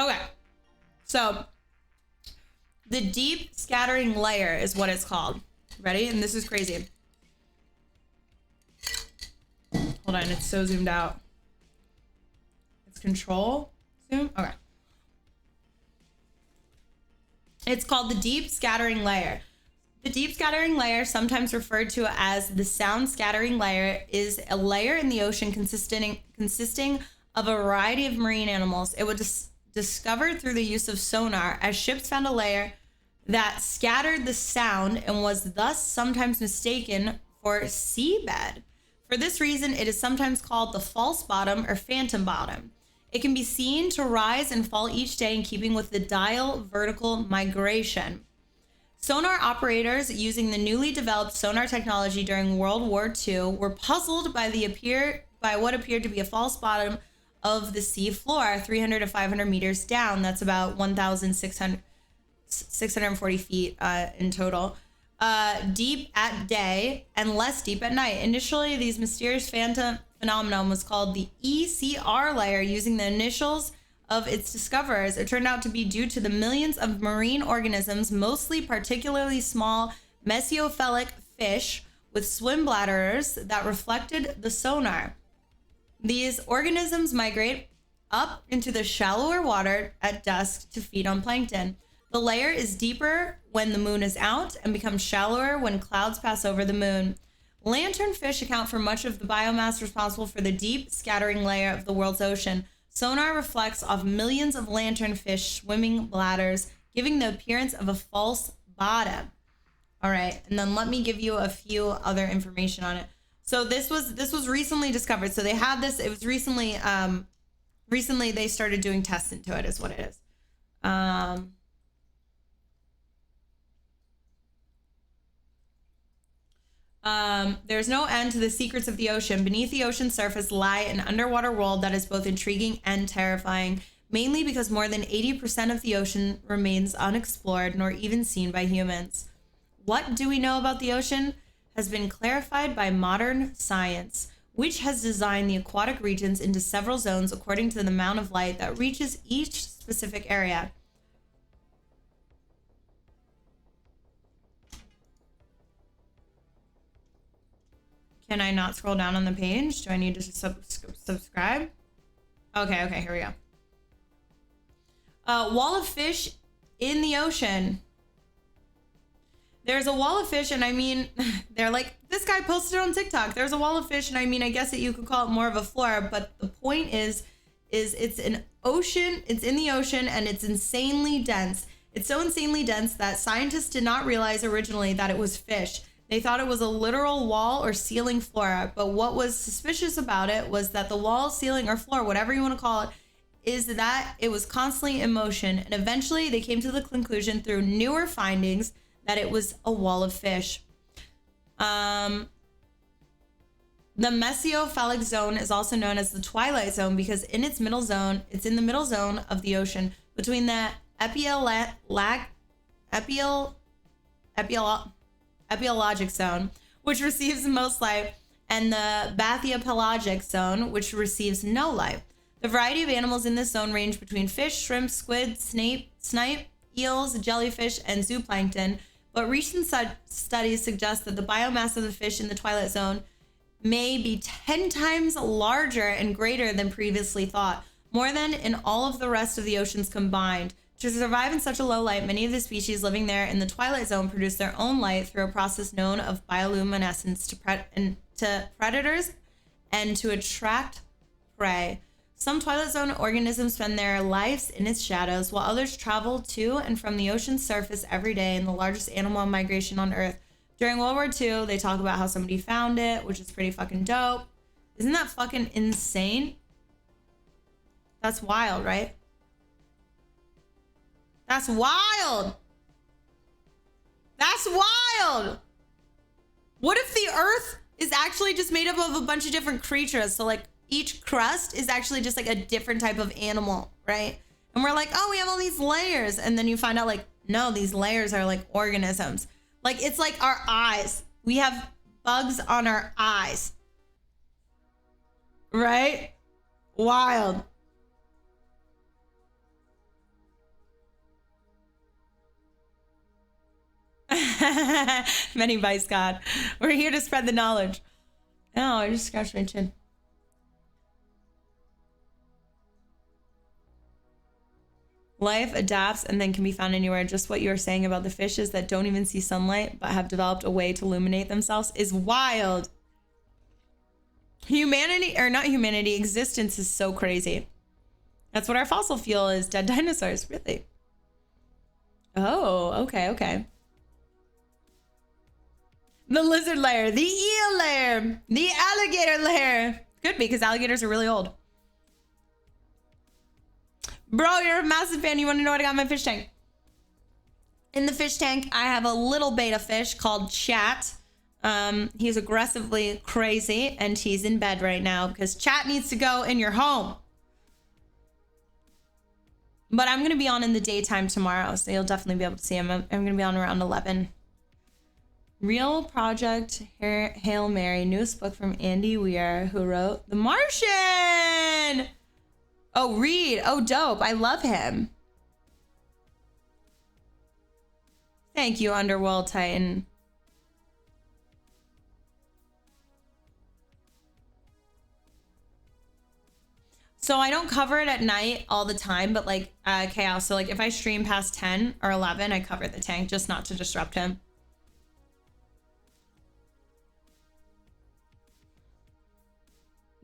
Okay. So the deep scattering layer is what it's called. Ready? And this is crazy. Hold on, it's so zoomed out. It's control zoom. Okay. It's called the deep scattering layer. The deep scattering layer, sometimes referred to as the sound scattering layer, is a layer in the ocean consisting of a variety of marine animals. It was discovered through the use of sonar, as ships found a layer that scattered the sound and was thus sometimes mistaken for seabed. For this reason, it is sometimes called the false bottom or phantom bottom. It can be seen to rise and fall each day in keeping with the diel vertical migration. Sonar operators using the newly developed sonar technology during World War II were puzzled by what appeared to be a false bottom of the sea floor, 300 to 500 meters down. That's about 1,640 feet in total. Deep at day and less deep at night. Initially, these mysterious phantom phenomenon was called the ECR layer, using the initials of its discoverers. It turned out to be due to the millions of marine organisms, mostly particularly small mesocephalic fish with swim bladders, that reflected the sonar. These organisms migrate up into the shallower water at dusk to feed on plankton. The layer is deeper when the moon is out and becomes shallower when clouds pass over the moon. Lanternfish account for much of the biomass responsible for the deep scattering layer of the world's ocean. Sonar reflects off millions of lanternfish swimming bladders, giving the appearance of a false bottom. All right, and then let me give you a few other information on it. So this was recently discovered. So they had this. It was recently they started doing tests into it. Is what it is. There's no end to the secrets of the ocean. Beneath the ocean surface lie an underwater world that is both intriguing and terrifying, mainly because more than 80% of the ocean remains unexplored nor even seen by humans. What do we know about the ocean has been clarified by modern science, which has designed the aquatic regions into several zones according to the amount of light that reaches each specific area. Can I not scroll down on the page? Do I need to subscribe? Okay, here we go. Wall of fish in the ocean. There's a wall of fish, and I mean, they're like, this guy posted on TikTok. There's a wall of fish, and I mean, I guess that you could call it more of a floor, but the point is it's an ocean, it's in the ocean, and it's insanely dense. It's so insanely dense that scientists did not realize originally that it was fish. They thought it was a literal wall or ceiling floor, but what was suspicious about it was that the wall, ceiling, or floor, whatever you want to call it, is that it was constantly in motion. And eventually they came to the conclusion through newer findings that it was a wall of fish. The mesocephalic zone is also known as the twilight zone because it's in the middle zone of the ocean between the epiologic zone, which receives the most light, and the bathypelagic zone, which receives no light. The variety of animals in this zone range between fish, shrimp, squid, snipe, eels, jellyfish, and zooplankton, but recent studies suggest that the biomass of the fish in the twilight zone may be 10 times larger and greater than previously thought, more than in all of the rest of the oceans combined. To survive in such a low light, many of the species living there in the twilight zone produce their own light through a process known of bioluminescence to predators and to attract prey. Some twilight zone organisms spend their lives in its shadows, while others travel to and from the ocean's surface every day in the largest animal migration on Earth. During World War II, they talk about how somebody found it, which is pretty fucking dope. Isn't that fucking insane? That's wild, right? That's wild. That's wild. What if the Earth is actually just made up of a bunch of different creatures? So like each crust is actually just like a different type of animal, right? And we're like, oh, we have all these layers. And then you find out like, no, these layers are like organisms. Like it's like our eyes. We have bugs on our eyes. Right? Wild. Many by Scott. We're here to spread the knowledge. Oh, I just scratched my chin. Life adapts and then can be found anywhere. Just what you were saying about the fishes that don't even see sunlight but have developed a way to illuminate themselves is wild. Humanity, or not humanity, existence is so crazy. That's what our fossil fuel is, dead dinosaurs, really. Oh, okay. The lizard layer, the eel layer, the alligator layer. Could be, because alligators are really old. Bro, you're a massive fan. You want to know what I got in my fish tank? In the fish tank, I have a little beta fish called Chat. He's aggressively crazy, and he's in bed right now because Chat needs to go in your home. But I'm going to be on in the daytime tomorrow, so you'll definitely be able to see him. I'm going to be on around 11. Real Project Hail Mary, newest book from Andy Weir, who wrote The Martian. Oh, Reed. Oh, dope. I love him. Thank you, Underworld Titan. So I don't cover it at night all the time, but like Chaos. So like if I stream past 10 or 11, I cover the tank just not to disrupt him.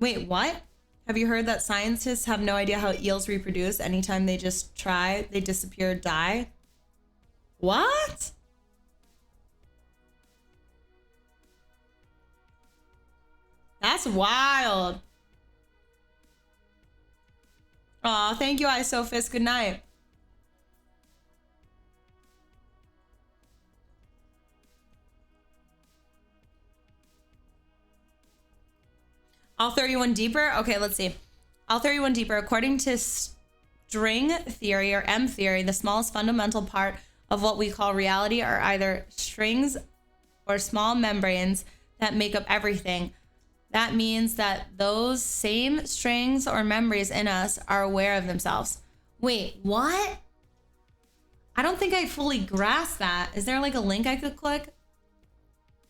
Wait, what? Have you heard that scientists have no idea how eels reproduce? Anytime they just try, they disappear, die? What? That's wild. Aw, thank you, Isophis. Good night. I'll 31 deeper. Okay, let's see. I'll 31 deeper. According to string theory or M theory, the smallest fundamental part of what we call reality are either strings or small membranes that make up everything. That means that those same strings or memories in us are aware of themselves. Wait, what? I don't think I fully grasp that. Is there like a link I could click?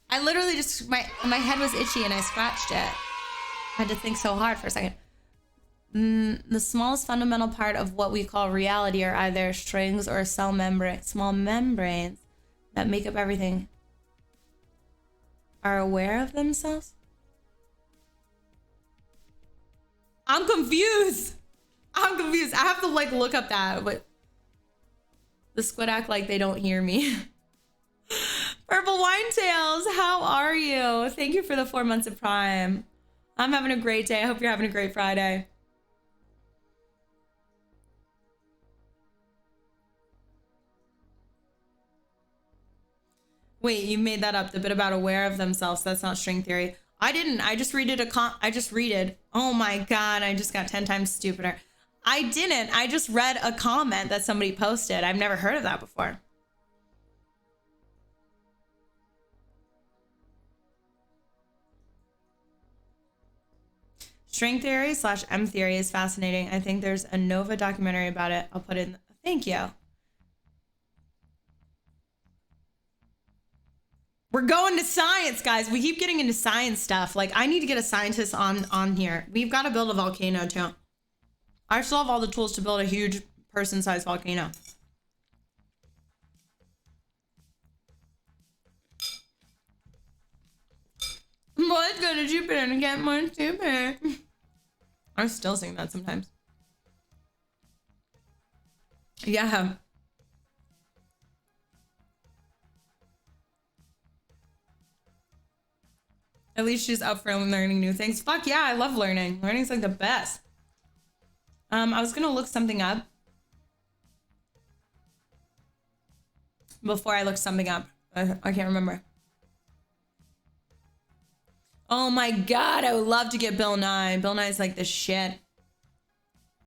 I literally just, my head was itchy and I scratched it. I had to think so hard for a second. The smallest fundamental part of what we call reality are either strings or small membranes that make up everything. Are aware of themselves? I'm confused. I have to like look up that. But the squid act like they don't hear me. Purple Wine Tails, how are you? Thank you for the 4 months of Prime. I'm having a great day. I hope you're having a great Friday. Wait, you made that up. The bit about aware of themselves. That's not string theory. I didn't. I just read it. Oh my God. I just got 10 times stupider. I didn't. I just read a comment that somebody posted. I've never heard of that before. String theory / M theory is fascinating. I think there's a Nova documentary about it. I'll put it in. Thank you. We're going to science, guys. We keep getting into science stuff. Like, I need to get a scientist on here. We've got to build a volcano, too. I still have all the tools to build a huge person-sized volcano. Let's go to Jupiter and get more stupid. I still sing that sometimes. Yeah. At least she's up for learning new things. Fuck yeah, I love learning. Learning's like the best. I was gonna look something up. Before I looked something up. I can't remember. Oh my God, I would love to get Bill Nye. Bill Nye's like the shit.